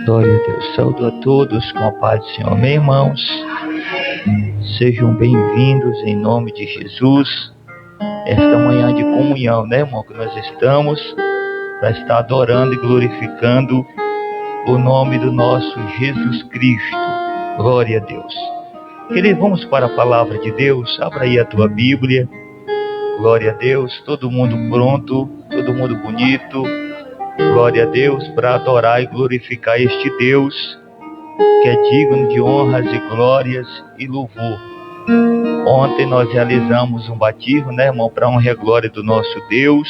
Glória a Deus. Saúdo a todos com a paz do Senhor. Meus irmãos, sejam bem-vindos em nome de Jesus. Esta manhã de comunhão, né, irmão? Que nós estamos para estar adorando e glorificando o nome do nosso Jesus Cristo. Glória a Deus. Queridos, vamos para a palavra de Deus. Abra aí a tua Bíblia. Glória a Deus. Todo mundo pronto, todo mundo bonito. Glória a Deus, para adorar e glorificar este Deus que é digno de honras e glórias e louvor. Ontem nós realizamos um batismo, né, irmão, para honra e glória do nosso Deus.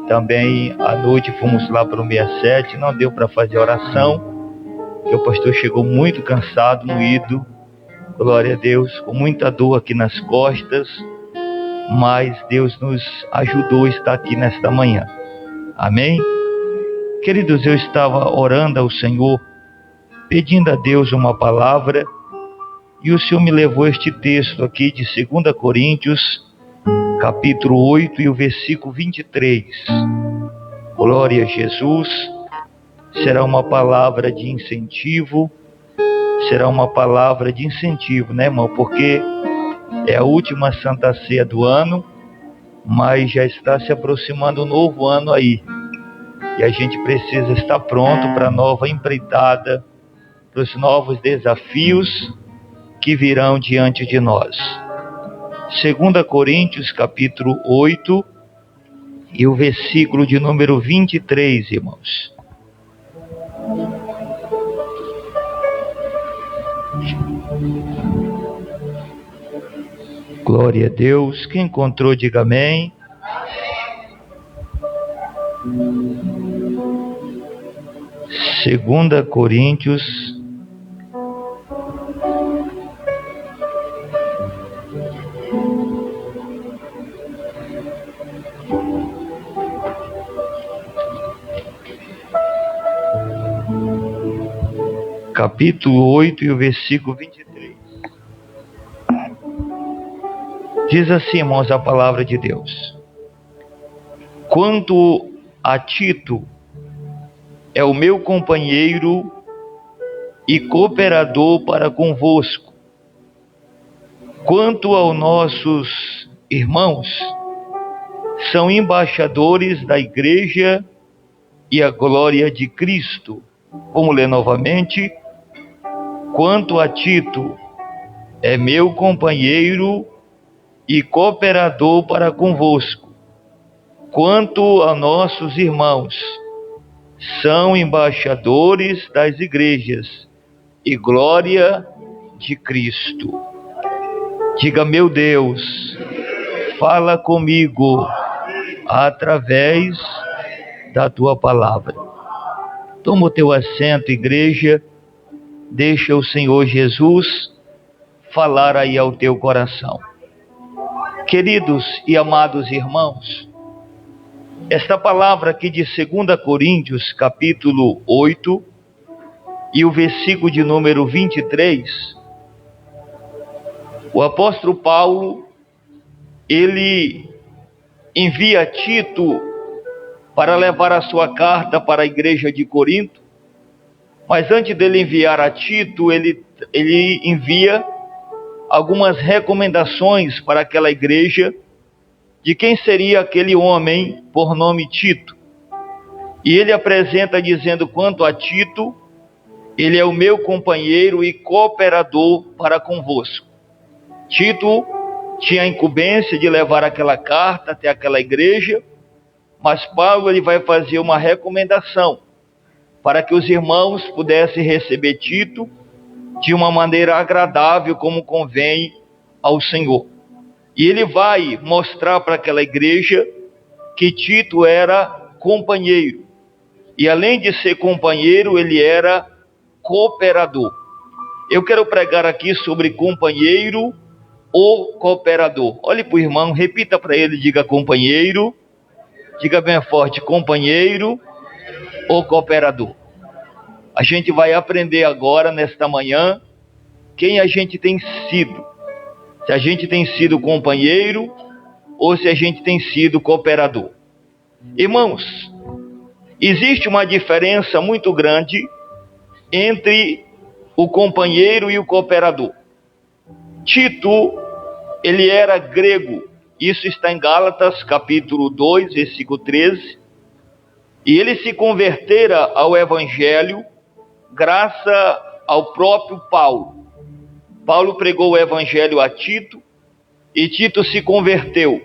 Também à noite fomos lá para o 67, não deu para fazer oração, porque o pastor chegou muito cansado, moído, glória a Deus, com muita dor aqui nas costas, mas Deus nos ajudou a estar aqui nesta manhã. Amém? Queridos, eu estava orando ao Senhor, pedindo a Deus uma palavra, e o Senhor me levou este texto aqui de 2 Coríntios, capítulo 8 e o versículo 23. Glória a Jesus. Será uma palavra de incentivo, né, irmão? Porque é a última Santa Ceia do ano, mas já está se aproximando um novo ano aí. E a gente precisa estar pronto para a nova empreitada, para os novos desafios que virão diante de nós. 2 Coríntios, capítulo 8, e o versículo de número 23, irmãos. Glória a Deus. Quem encontrou, diga amém. 2 Coríntios, capítulo 8 e o versículo 23. Diz assim, irmãos, a palavra de Deus: quanto a Tito, é o meu companheiro e cooperador para convosco. Quanto aos nossos irmãos, são embaixadores da igreja e a glória de Cristo. Vamos ler novamente. Quanto a Tito, é meu companheiro e cooperador para convosco. Quanto a nossos irmãos, são embaixadores das igrejas e glória de Cristo. Diga, meu Deus, fala comigo através da tua palavra. Toma o teu assento, igreja, deixa o Senhor Jesus falar aí ao teu coração. Queridos e amados irmãos, esta palavra aqui de 2 Coríntios, capítulo 8, e o versículo de número 23, o apóstolo Paulo, ele envia Tito para levar a sua carta para a igreja de Corinto, mas antes dele enviar a Tito, ele envia algumas recomendações para aquela igreja, de quem seria aquele homem por nome Tito. E ele apresenta dizendo: quanto a Tito, ele é o meu companheiro e cooperador para convosco. Tito tinha a incumbência de levar aquela carta até aquela igreja, mas Paulo ele vai fazer uma recomendação para que os irmãos pudessem receber Tito de uma maneira agradável, como convém ao Senhor. E ele vai mostrar para aquela igreja que Tito era companheiro. E além de ser companheiro, ele era cooperador. Eu quero pregar aqui sobre companheiro ou cooperador. Olhe para o irmão, repita para ele, diga companheiro. Diga bem forte, companheiro ou cooperador. A gente vai aprender agora, nesta manhã, quem a gente tem sido. Se a gente tem sido companheiro ou se a gente tem sido cooperador. Irmãos, existe uma diferença muito grande entre o companheiro e o cooperador. Tito, ele era grego. Isso está em Gálatas, capítulo 2, versículo 13. E ele se convertera ao evangelho graças ao próprio Paulo. Paulo pregou o evangelho a Tito e Tito se converteu.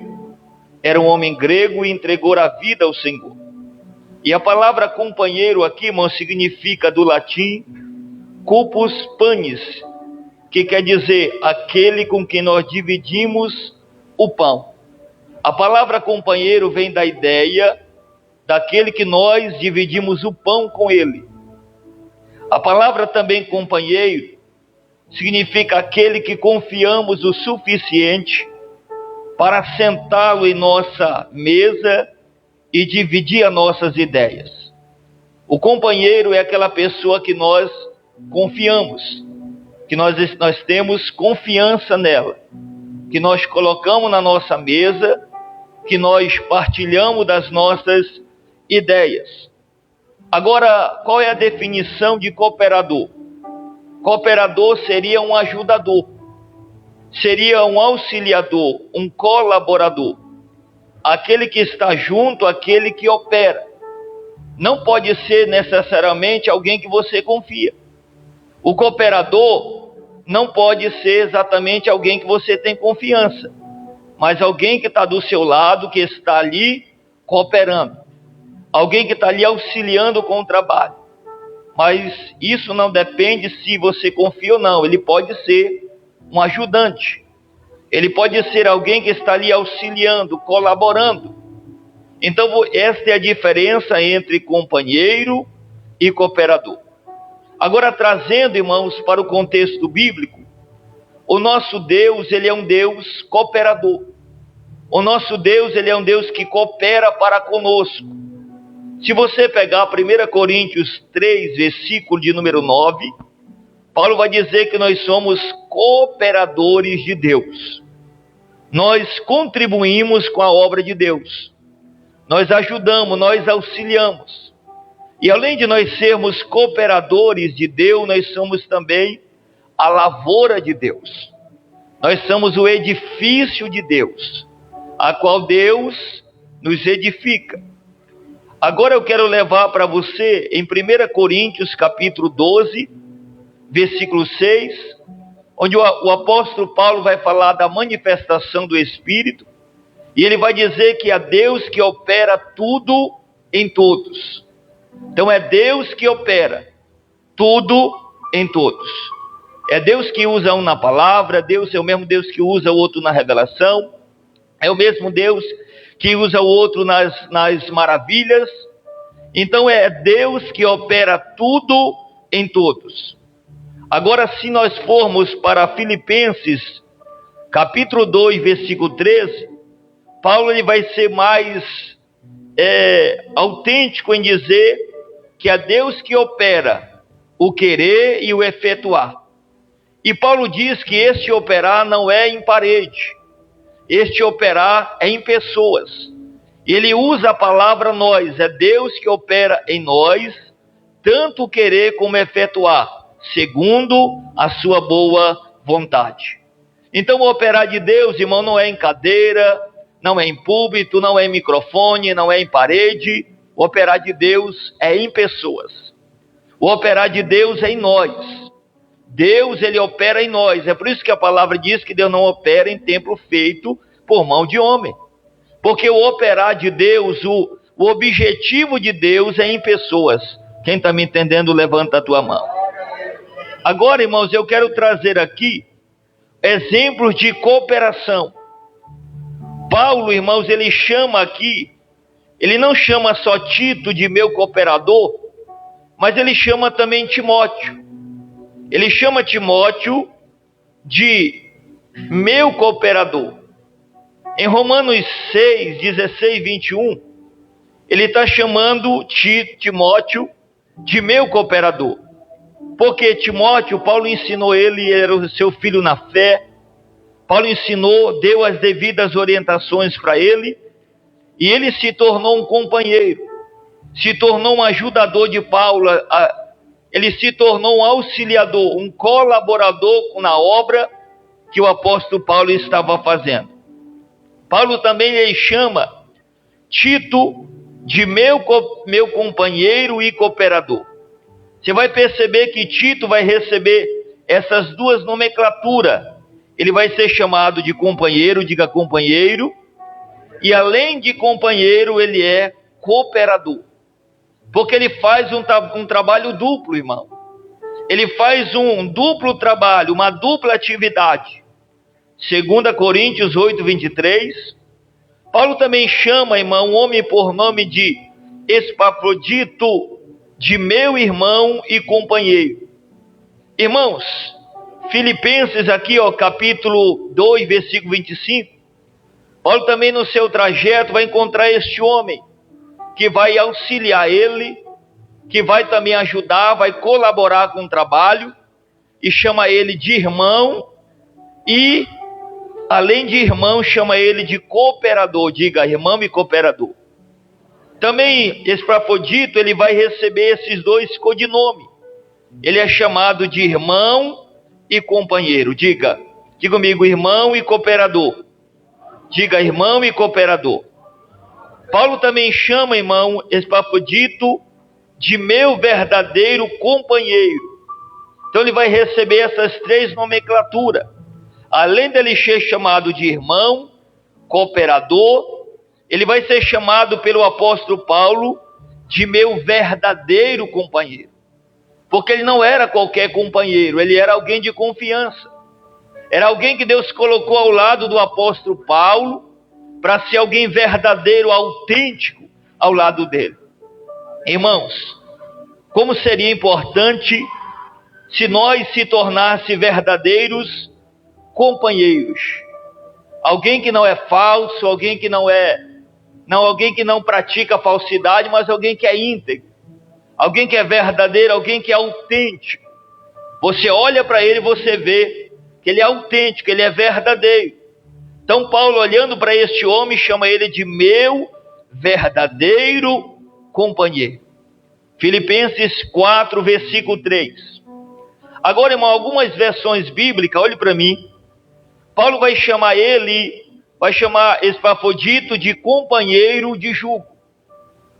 Era um homem grego e entregou a vida ao Senhor. E a palavra companheiro aqui, irmão, significa do latim corpus panis, que quer dizer aquele com quem nós dividimos o pão. A palavra companheiro vem da ideia daquele que nós dividimos o pão com ele. A palavra também companheiro significa aquele que confiamos o suficiente para sentá-lo em nossa mesa e dividir as nossas ideias. O companheiro é aquela pessoa que nós confiamos, que nós temos confiança nela, que nós colocamos na nossa mesa, que nós partilhamos das nossas ideias. Agora, qual é a definição de cooperador? Cooperador seria um ajudador, seria um auxiliador, um colaborador, aquele que está junto, aquele que opera. Não pode ser necessariamente alguém que você confia. O cooperador não pode ser exatamente alguém que você tem confiança, mas alguém que está do seu lado, que está ali cooperando, alguém que está ali auxiliando com o trabalho. Mas isso não depende se você confia ou não. Ele pode ser um ajudante, ele pode ser alguém que está ali auxiliando, colaborando. Então esta é a diferença entre companheiro e cooperador. Agora, trazendo, irmãos, para o contexto bíblico, o nosso Deus, ele é um Deus cooperador. O nosso Deus, ele é um Deus que coopera para conosco. Se você pegar 1 Coríntios 3, versículo de número 9, Paulo vai dizer que nós somos cooperadores de Deus. Nós contribuímos com a obra de Deus. Nós ajudamos, nós auxiliamos. E além de nós sermos cooperadores de Deus, nós somos também a lavoura de Deus. Nós somos o edifício de Deus, a qual Deus nos edifica. Agora eu quero levar para você em 1 Coríntios capítulo 12, versículo 6, onde o apóstolo Paulo vai falar da manifestação do Espírito, e ele vai dizer que é Deus que opera tudo em todos. Então é Deus que opera tudo em todos. É Deus que usa um na palavra, Deus é o mesmo Deus que usa o outro na revelação, é o mesmo Deus que usa o outro nas maravilhas. Então é Deus que opera tudo em todos. Agora, se nós formos para Filipenses, capítulo 2, versículo 13, Paulo ele vai ser mais autêntico em dizer que é Deus que opera o querer e o efetuar. E Paulo diz que este operar não é em parede, este operar é em pessoas. Ele usa a palavra nós, é Deus que opera em nós, tanto o querer como efetuar, segundo a sua boa vontade. Então o operar de Deus, irmão, não é em cadeira, não é em púlpito, não é em microfone, não é em parede. O operar de Deus é em pessoas. O operar de Deus é em nós. Deus, ele opera em nós. É por isso que a palavra diz que Deus não opera em templo feito por mão de homem. Porque o operar de Deus, o objetivo de Deus é em pessoas. Quem está me entendendo, levanta a tua mão. Agora, irmãos, eu quero trazer aqui exemplos de cooperação. Paulo, irmãos, ele chama aqui, ele não chama só Tito de meu cooperador, mas ele chama também Timóteo. Ele chama Timóteo de meu cooperador. Em Romanos 6, 16, 21, ele está chamando Timóteo de meu cooperador. Porque Timóteo, Paulo ensinou ele, era o seu filho na fé. Paulo ensinou, deu as devidas orientações para ele, e ele se tornou um companheiro, se tornou um ajudador de Paulo, ele se tornou um auxiliador, um colaborador na obra que o apóstolo Paulo estava fazendo. Paulo também lhe chama Tito de meu companheiro e cooperador. Você vai perceber que Tito vai receber essas duas nomenclaturas. Ele vai ser chamado de companheiro, diga companheiro, e além de companheiro, ele é cooperador. Porque ele faz um trabalho duplo, irmão. Ele faz um duplo trabalho, uma dupla atividade. 2 Coríntios 8, 23. Paulo também chama, irmão, um homem por nome de Epafrodito, de meu irmão e companheiro. Irmãos, Filipenses aqui, capítulo 2, versículo 25. Paulo também no seu trajeto vai encontrar este homem, que vai auxiliar ele, que vai também ajudar, vai colaborar com o trabalho, e chama ele de irmão, e além de irmão, chama ele de cooperador, diga irmão e cooperador. Também Epafrodito, ele vai receber esses dois codinomes. Ele é chamado de irmão e companheiro, diga comigo, irmão e cooperador. Diga irmão e cooperador. Paulo também chama, irmão, Epafrodito de meu verdadeiro companheiro. Então ele vai receber essas três nomenclaturas. Além dele ser chamado de irmão, cooperador, ele vai ser chamado pelo apóstolo Paulo de meu verdadeiro companheiro. Porque ele não era qualquer companheiro, ele era alguém de confiança. Era alguém que Deus colocou ao lado do apóstolo Paulo, para ser alguém verdadeiro, autêntico ao lado dele. Irmãos, como seria importante se nós se tornássemos verdadeiros companheiros. Alguém que não é falso, alguém que alguém que não pratica falsidade, mas alguém que é íntegro. Alguém que é verdadeiro, alguém que é autêntico. Você olha para ele e você vê que ele é autêntico, ele é verdadeiro. Então Paulo, olhando para este homem, chama ele de meu verdadeiro companheiro. Filipenses 4, versículo 3. Agora, irmão, algumas versões bíblicas, olhe para mim. Paulo vai chamar Epafrodito de companheiro de jugo.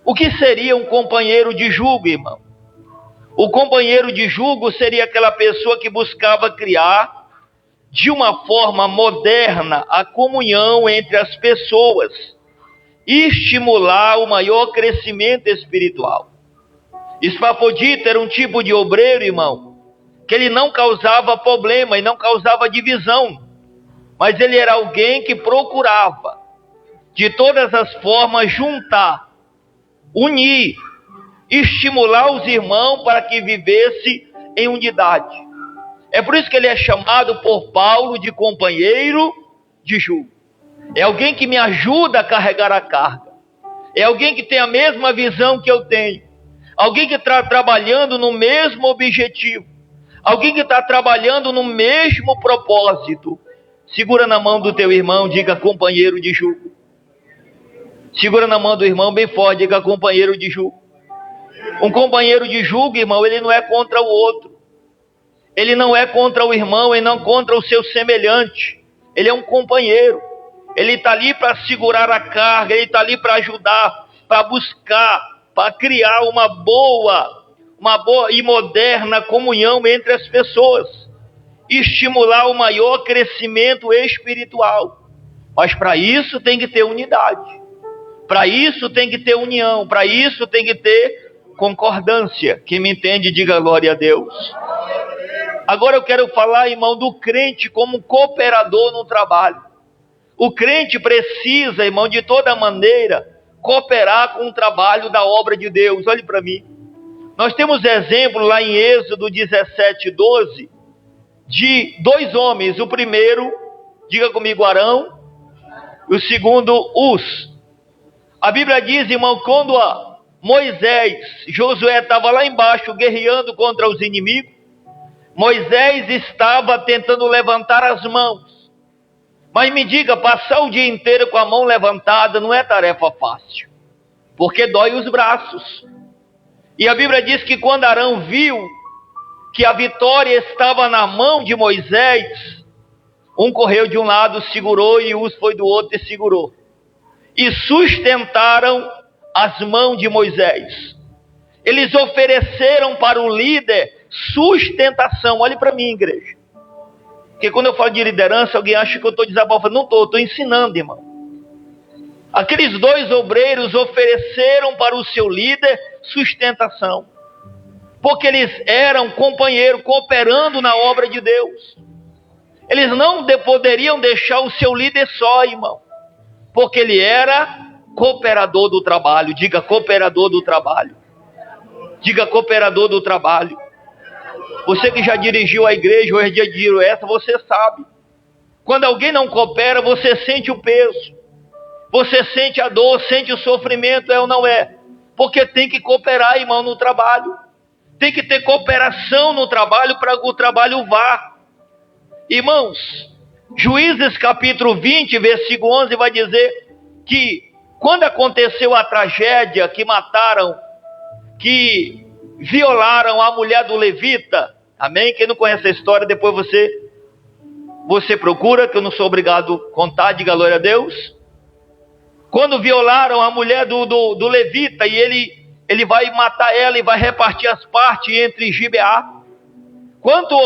O que seria um companheiro de jugo, irmão? O companheiro de jugo seria aquela pessoa que buscava criar de uma forma moderna a comunhão entre as pessoas e estimular o maior crescimento espiritual. Epafrodito era um tipo de obreiro, irmão, que ele não causava problema e não causava divisão, mas ele era alguém que procurava de todas as formas juntar, unir, estimular os irmãos para que vivesse em unidade. É por isso que ele é chamado por Paulo de companheiro de jugo. É alguém que me ajuda a carregar a carga. É alguém que tem a mesma visão que eu tenho. Alguém que está trabalhando no mesmo objetivo. Alguém que está trabalhando no mesmo propósito. Segura na mão do teu irmão, diga companheiro de jugo. Segura na mão do irmão bem forte, diga companheiro de jugo. Um companheiro de jugo, irmão, ele não é contra o outro. Ele não é contra o irmão, ele não é contra o seu semelhante. Ele é um companheiro. Ele está ali para segurar a carga, ele está ali para ajudar, para buscar, para criar uma boa e moderna comunhão entre as pessoas. Estimular o maior crescimento espiritual. Mas para isso tem que ter unidade. Para isso tem que ter união. Para isso tem que ter concordância. Quem me entende, diga glória a Deus. Agora eu quero falar, irmão, do crente como cooperador no trabalho. O crente precisa, irmão, de toda maneira, cooperar com o trabalho da obra de Deus. Olhe para mim. Nós temos exemplo lá em Êxodo 17, 12, de dois homens. O primeiro, diga comigo, Arão. E o segundo, Uz. A Bíblia diz, irmão, quando Moisés, Josué estava lá embaixo guerreando contra os inimigos, Moisés estava tentando levantar as mãos. Mas me diga, passar o dia inteiro com a mão levantada não é tarefa fácil, porque dói os braços. E a Bíblia diz que quando Arão viu que a vitória estava na mão de Moisés, um correu de um lado, segurou, e Uz foi do outro e segurou. E sustentaram as mãos de Moisés. Eles ofereceram para o líder sustentação. Olhe para mim, igreja. Porque quando eu falo de liderança, alguém acha que eu estou desabafando. Não estou, estou ensinando, irmão. Aqueles dois obreiros ofereceram para o seu líder sustentação. Porque eles eram companheiros, cooperando na obra de Deus. Eles não poderiam deixar o seu líder só, irmão. Porque ele era cooperador do trabalho. Diga, cooperador do trabalho. Diga, cooperador do trabalho. Você que já dirigiu a igreja, hoje é dia de essa, você sabe. Quando alguém não coopera, você sente o peso. Você sente a dor, sente o sofrimento, é ou não é? Porque tem que cooperar, irmão, no trabalho. Tem que ter cooperação no trabalho para que o trabalho vá. Irmãos, Juízes capítulo 20, versículo 11 vai dizer que quando aconteceu a tragédia que mataram, que violaram a mulher do levita, amém? Quem não conhece a história, depois você procura, que eu não sou obrigado a contar, diga glória a Deus. Quando violaram a mulher do levita, e ele vai matar ela e vai repartir as partes entre Gibeá. Quando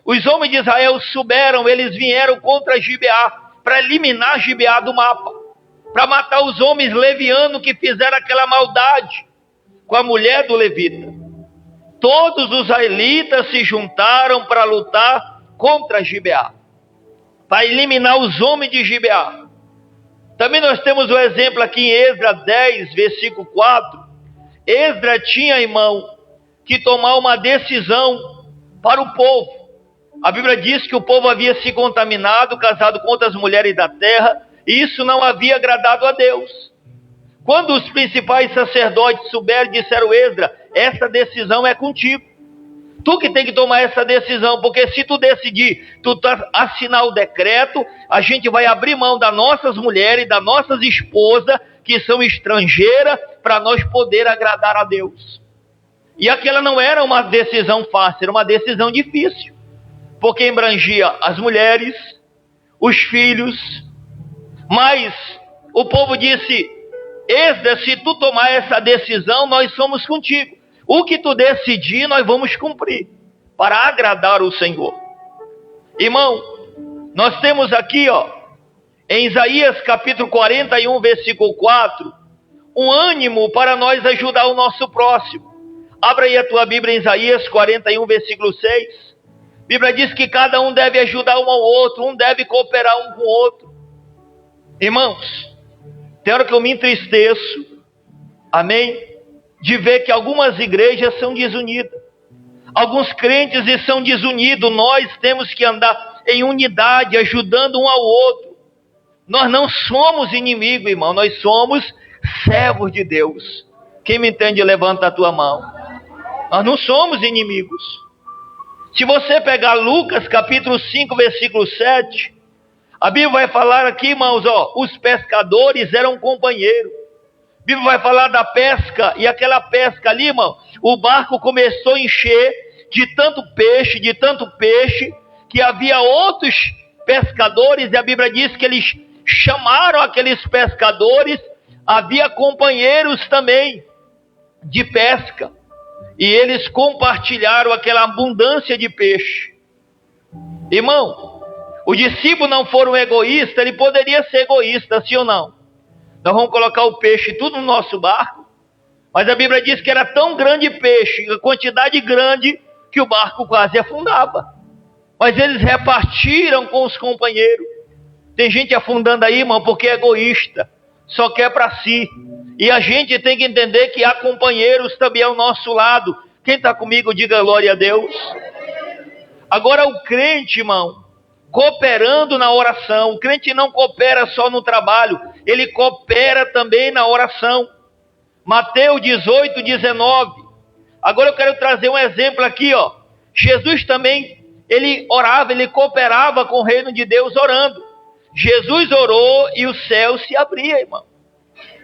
os homens de Israel souberam, eles vieram contra Gibeá, para eliminar Gibeá do mapa, para matar os homens levianos que fizeram aquela maldade com a mulher do levita. Todos os israelitas se juntaram para lutar contra Gibeá, para eliminar os homens de Gibeá. Também nós temos o exemplo aqui em Esdras 10, versículo 4. Esdras tinha, irmão, que tomar uma decisão para o povo. A Bíblia diz que o povo havia se contaminado, casado com outras mulheres da terra, e isso não havia agradado a Deus. Quando os principais sacerdotes souberam, disseram: Esdras, essa decisão é contigo. Tu que tem que tomar essa decisão, porque se tu decidir, tu assinar o decreto, a gente vai abrir mão das nossas mulheres, das nossas esposas, que são estrangeiras, para nós poder agradar a Deus. E aquela não era uma decisão fácil, era uma decisão difícil, porque embrangia as mulheres, os filhos. Mas o povo disse: Esdras, se tu tomar essa decisão, nós somos contigo. O que tu decidir, nós vamos cumprir, para agradar o Senhor. Irmão, nós temos aqui, em Isaías capítulo 41, versículo 4, um ânimo para nós ajudar o nosso próximo. Abra aí a tua Bíblia em Isaías 41, versículo 6. A Bíblia diz que cada um deve ajudar um ao outro, um deve cooperar um com o outro. Irmãos, tem hora que eu me entristeço, amém, de ver que algumas igrejas são desunidas. Alguns crentes são desunidos. Nós temos que andar em unidade, ajudando um ao outro. Nós não somos inimigos, irmão. Nós somos servos de Deus. Quem me entende, levanta a tua mão. Nós não somos inimigos. Se você pegar Lucas capítulo 5, versículo 7, a Bíblia vai falar aqui, irmãos, os pescadores eram companheiros. A Bíblia vai falar da pesca, e aquela pesca ali, irmão, o barco começou a encher de tanto peixe, que havia outros pescadores, e a Bíblia diz que eles chamaram aqueles pescadores, havia companheiros também de pesca, e eles compartilharam aquela abundância de peixe. Irmão, os discípulos não foram egoístas, ele poderia ser egoísta, sim ou não? Nós vamos colocar o peixe tudo no nosso barco, mas a Bíblia diz que era tão grande peixe, a quantidade grande, que o barco quase afundava. Mas eles repartiram com os companheiros. Tem gente afundando aí, irmão, porque é egoísta, só quer para si. E a gente tem que entender que há companheiros também ao nosso lado. Quem está comigo, diga glória a Deus. Agora o crente, irmão, cooperando na oração. O crente não coopera só no trabalho, ele coopera também na oração. Mateus 18, 19. Agora eu quero trazer um exemplo aqui, Jesus também, ele orava, ele cooperava com o reino de Deus orando. Jesus orou e o céu se abria, irmão.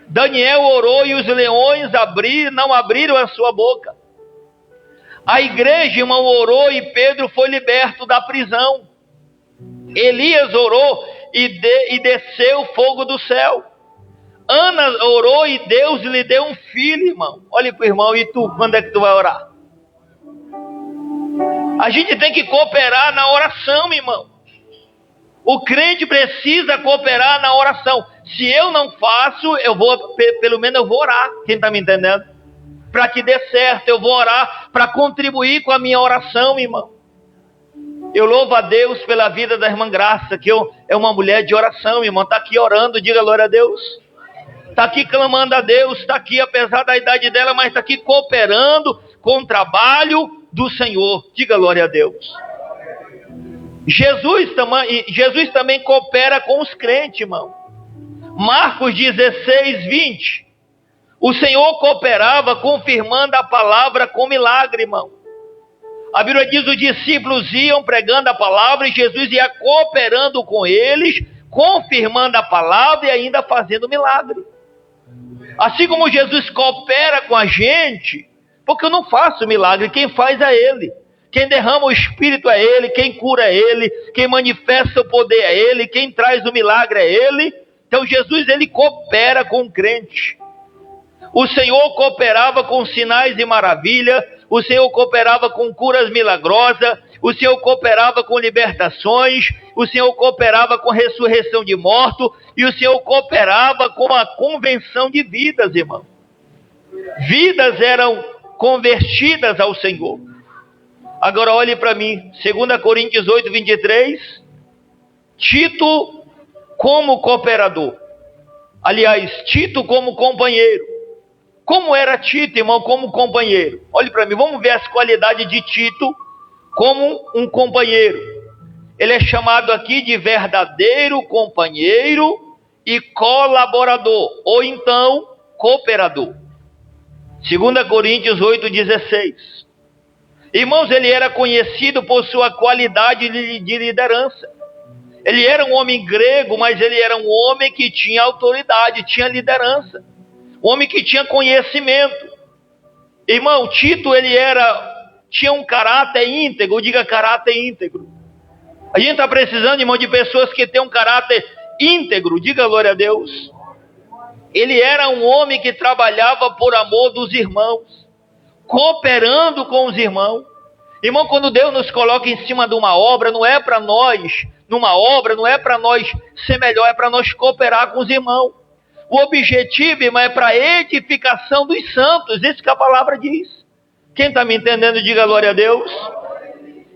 Daniel orou e os leões não abriram a sua boca. A igreja, irmão, orou e Pedro foi liberto da prisão. Elias orou e desceu fogo do céu. Ana orou e Deus lhe deu um filho, irmão. Olha para o irmão, e tu, quando é que tu vai orar? A gente tem que cooperar na oração, irmão. O crente precisa cooperar na oração. Se eu não faço, pelo menos eu vou orar. Quem está me entendendo? Para que dê certo, eu vou orar para contribuir com a minha oração, irmão. Eu louvo a Deus pela vida da irmã Graça, que é uma mulher de oração, irmão. Está aqui orando, diga glória a Deus. Está aqui clamando a Deus, está aqui, apesar da idade dela, mas está aqui cooperando com o trabalho do Senhor. Diga glória a Deus. Jesus também coopera com os crentes, irmão. Marcos 16, 20. O Senhor cooperava confirmando a palavra com milagre, irmão. A Bíblia diz que os discípulos iam pregando a palavra e Jesus ia cooperando com eles, confirmando a palavra e ainda fazendo milagre. Assim como Jesus coopera com a gente, porque eu não faço milagre, quem faz é Ele. Quem derrama o Espírito é Ele, quem cura é Ele, quem manifesta o poder é Ele, quem traz o milagre é Ele. Então Jesus, Ele coopera com o crente. O Senhor cooperava com sinais e maravilhas, o Senhor cooperava com curas milagrosas, o Senhor cooperava com libertações, o Senhor cooperava com ressurreição de mortos, e o Senhor cooperava com a convenção de vidas, irmão. Vidas eram convertidas ao Senhor. Agora olhe para mim, 2 Coríntios 8, 23, Tito como cooperador. Aliás, Tito como companheiro. Como era Tito, irmão, como companheiro? Olhe para mim, vamos ver as qualidades de Tito como um companheiro. Ele é chamado aqui de verdadeiro companheiro e colaborador, ou então cooperador. 2 Coríntios 8, 16. Irmãos, ele era conhecido por sua qualidade de liderança. Ele era um homem grego, mas ele era um homem que tinha autoridade, tinha liderança. Um homem que tinha conhecimento. Irmão, Tito, tinha um caráter íntegro, diga caráter íntegro. A gente está precisando, irmão, de pessoas que têm um caráter íntegro, diga glória a Deus. Ele era um homem que trabalhava por amor dos irmãos, cooperando com os irmãos. Irmão, quando Deus nos coloca em cima de uma obra, não é para nós, não é para nós ser melhor, é para nós cooperar com os irmãos. O objetivo, irmão, é para a edificação dos santos, isso que a palavra diz. Quem está me entendendo, diga glória a Deus.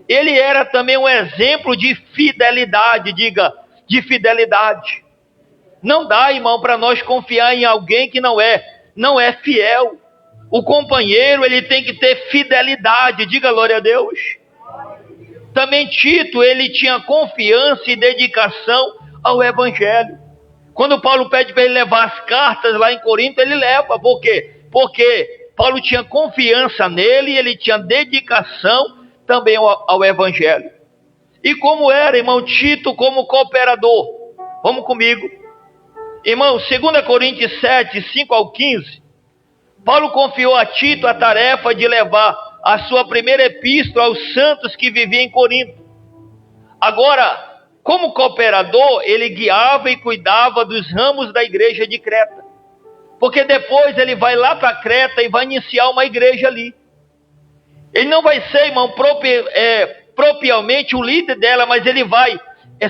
Ele era também um exemplo de fidelidade, diga, de fidelidade. Não dá, irmão, para nós confiar em alguém que não é fiel. O companheiro, ele tem que ter fidelidade, diga glória a Deus. Também Tito, ele tinha confiança e dedicação ao Evangelho. Quando Paulo pede para ele levar as cartas lá em Corinto, ele leva. Por quê? Porque Paulo tinha confiança nele e ele tinha dedicação também ao Evangelho. E como era, irmão, Tito como cooperador? Vamos comigo. Irmão, 2 Coríntios 7, 5 ao 15, Paulo confiou a Tito a tarefa de levar a sua primeira epístola aos santos que viviam em Corinto. Agora, como cooperador, ele guiava e cuidava dos ramos da igreja de Creta. Porque depois ele vai lá para Creta e vai iniciar uma igreja ali. Ele não vai ser, irmão, propriamente o líder dela, mas ele vai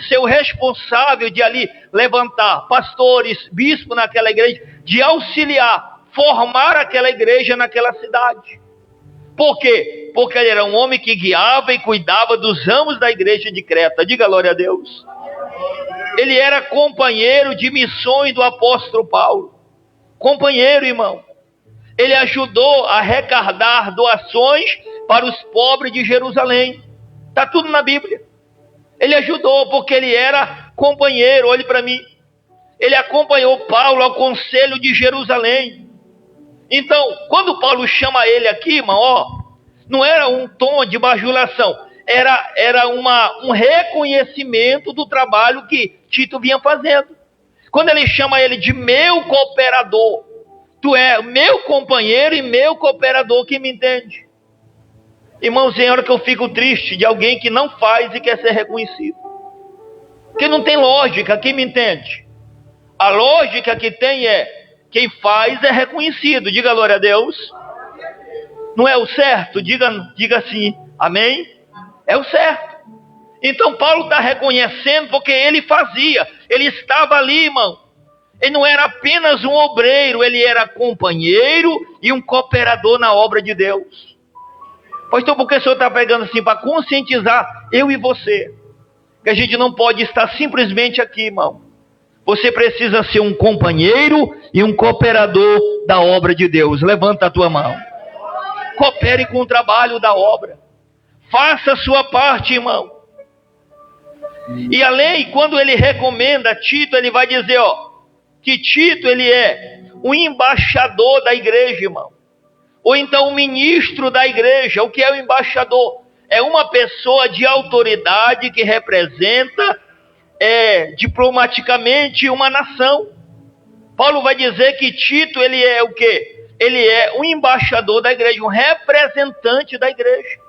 ser o responsável de ali levantar pastores, bispos naquela igreja, de auxiliar, formar aquela igreja naquela cidade. Por quê? Porque ele era um homem que guiava e cuidava dos ramos da igreja de Creta. Diga glória a Deus. Ele era companheiro de missões do apóstolo Paulo. Companheiro, irmão. Ele ajudou a arrecadar doações para os pobres de Jerusalém. Está tudo na Bíblia. Ele ajudou porque ele era companheiro. Olhe para mim. Ele acompanhou Paulo ao conselho de Jerusalém. Então, quando Paulo chama ele aqui, irmão, não era um tom de bajulação, era um reconhecimento do trabalho que Tito vinha fazendo. Quando ele chama ele de meu cooperador, tu é meu companheiro e meu cooperador, que me entende? Irmãos, tem hora que eu fico triste de alguém que não faz e quer ser reconhecido. Porque não tem lógica, quem me entende? A lógica que tem é, quem faz é reconhecido. Diga glória a Deus. Não é o certo? Diga assim, amém? É o certo. Então Paulo está reconhecendo porque ele fazia. Ele estava ali, irmão. Ele não era apenas um obreiro, ele era companheiro e um cooperador na obra de Deus. Pastor, por que o senhor está pegando assim para conscientizar eu e você? Que a gente não pode estar simplesmente aqui, irmão. Você precisa ser um companheiro e um cooperador da obra de Deus. Levanta a tua mão. Coopere com o trabalho da obra. Faça a sua parte, irmão. E a lei, quando ele recomenda Tito, ele vai dizer, que Tito, ele é um embaixador da igreja, irmão. Ou então um ministro da igreja. O que é o embaixador? É uma pessoa de autoridade que representa diplomaticamente uma nação. Paulo vai dizer que Tito, ele é o quê? Ele é um embaixador da igreja, um representante da igreja.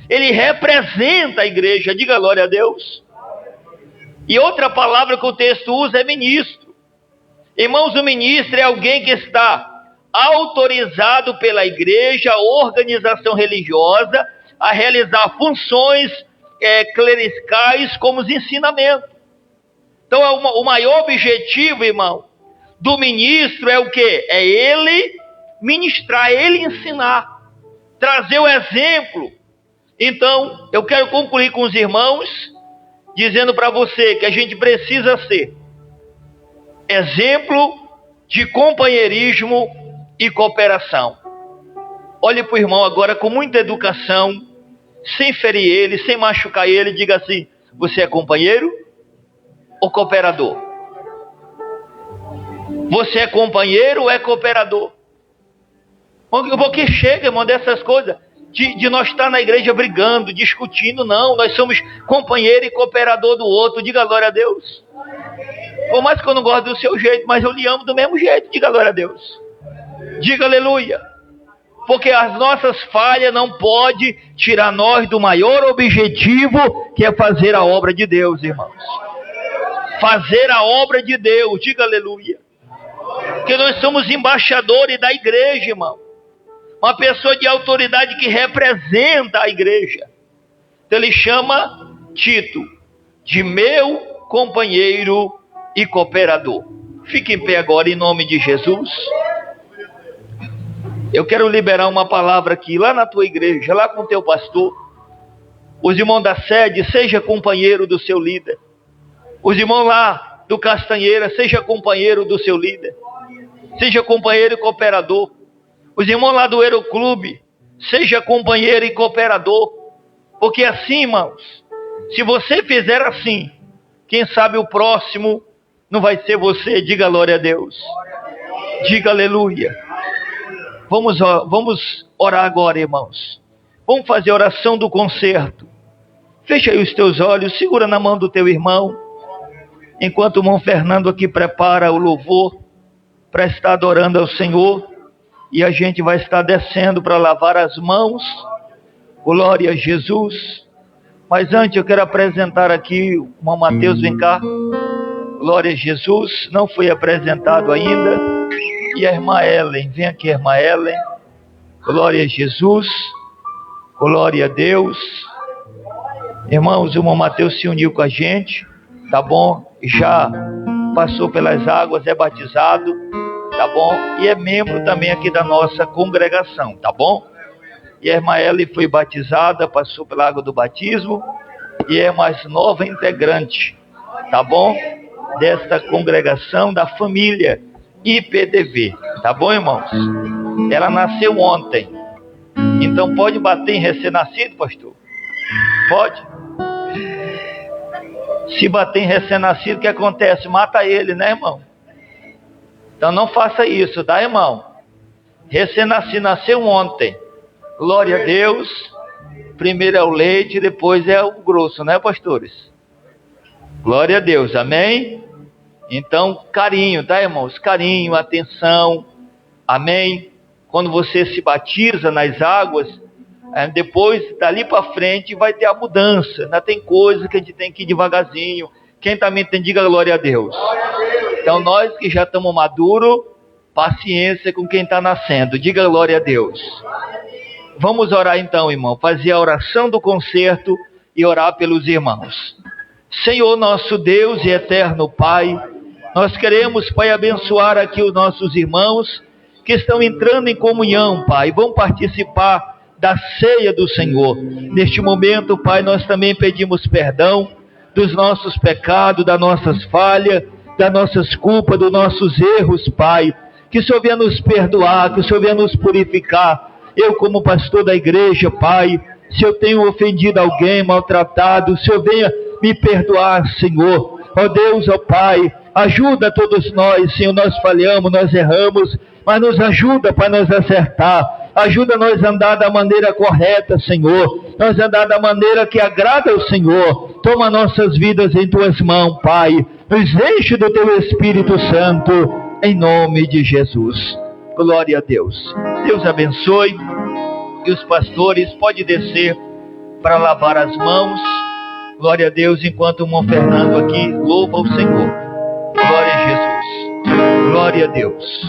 Ele representa a igreja, diga glória a Deus. E outra palavra que o texto usa é ministro. Irmãos, o ministro é alguém que está autorizado pela igreja, organização religiosa, a realizar funções clericais como os ensinamentos. Então, o maior objetivo, irmão, do ministro é o quê? É ele ministrar, ele ensinar, trazer o exemplo. Então, eu quero concluir com os irmãos, dizendo para você que a gente precisa ser exemplo de companheirismo e cooperação. Olhe para o irmão agora com muita educação, sem ferir ele, sem machucar ele, diga assim, você é companheiro ou cooperador? Você é companheiro ou é cooperador? Porque chega, irmão, dessas coisas, de nós estar na igreja brigando, discutindo, não, nós somos companheiro e cooperador do outro, diga glória a Deus. Por mais que eu não goste do seu jeito, mas eu lhe amo do mesmo jeito, diga glória a Deus. Diga aleluia. Porque as nossas falhas não podem tirar nós do maior objetivo, que é fazer a obra de Deus, irmãos. Fazer a obra de Deus, diga aleluia. Porque nós somos embaixadores da igreja, irmão. Uma pessoa de autoridade que representa a igreja. Então ele chama Tito de meu companheiro e cooperador. Fique em pé agora em nome de Jesus. Eu quero liberar uma palavra aqui, lá na tua igreja, lá com o teu pastor. Os irmãos da sede, seja companheiro do seu líder. Os irmãos lá do Castanheira, seja companheiro do seu líder. Seja companheiro e cooperador. Os irmãos lá do Aeroclube, seja companheiro e cooperador. Porque assim, irmãos, se você fizer assim, quem sabe o próximo não vai ser você, diga glória a Deus. Diga aleluia. Vamos orar agora, irmãos. Vamos fazer a oração do concerto. Fecha aí os teus olhos, segura na mão do teu irmão. Enquanto o irmão Fernando aqui prepara o louvor para estar adorando ao Senhor. E a gente vai estar descendo para lavar as mãos. Glória a Jesus. Mas antes eu quero apresentar aqui o irmão Mateus, vem cá. Glória a Jesus. Não foi apresentado ainda. E a irmã Ellen, vem aqui, irmã Ellen. Glória a Jesus. Glória a Deus. Irmãos, o irmão Mateus se uniu com a gente. Tá bom? Já passou pelas águas, é batizado. Tá bom? E é membro também aqui da nossa congregação, tá bom? E a irmã Ellen foi batizada, passou pela água do batismo e é mais nova integrante, tá bom? Desta congregação, da família IPDV, tá bom, irmãos? Ela nasceu ontem, então pode bater em recém-nascido, pastor? Pode? Se bater em recém-nascido, o que acontece? Mata ele, né, irmão? Então não faça isso, tá, irmão? Recém-nascido, nasceu ontem. Glória a Deus. Primeiro é o leite, depois é o grosso, né, pastores? Glória a Deus, amém? Então, carinho, tá, irmãos? Carinho, atenção, amém? Quando você se batiza nas águas, depois, dali para frente, vai ter a mudança. Ainda tem coisa que a gente tem que ir devagarzinho. Quem também tem, diga glória a Deus. Então, nós que já estamos maduros, paciência com quem está nascendo. Diga glória a Deus. Vamos orar então, irmão. Fazer a oração do concerto e orar pelos irmãos. Senhor, nosso Deus e eterno Pai, nós queremos, Pai, abençoar aqui os nossos irmãos que estão entrando em comunhão, Pai, vão participar da ceia do Senhor. Neste momento, Pai, nós também pedimos perdão dos nossos pecados, das nossas falhas, das nossas culpas, dos nossos erros, Pai. Que o Senhor venha nos perdoar, que o Senhor venha nos purificar. Eu, como pastor da igreja, Pai, se eu tenho ofendido alguém, maltratado, o Senhor venha me perdoar, Senhor. Ó Deus, ó Pai, ajuda todos nós, Senhor, nós falhamos, nós erramos, mas nos ajuda para nos acertar. Ajuda nós a andar da maneira correta, Senhor. Nós andar da maneira que agrada ao Senhor. Toma nossas vidas em Tuas mãos, Pai. Nos enche do Teu Espírito Santo, em nome de Jesus. Glória a Deus. Deus abençoe. E os pastores podem descer para lavar as mãos. Glória a Deus, enquanto o irmão Fernando aqui louva o Senhor. Glória a Jesus. Glória a Deus.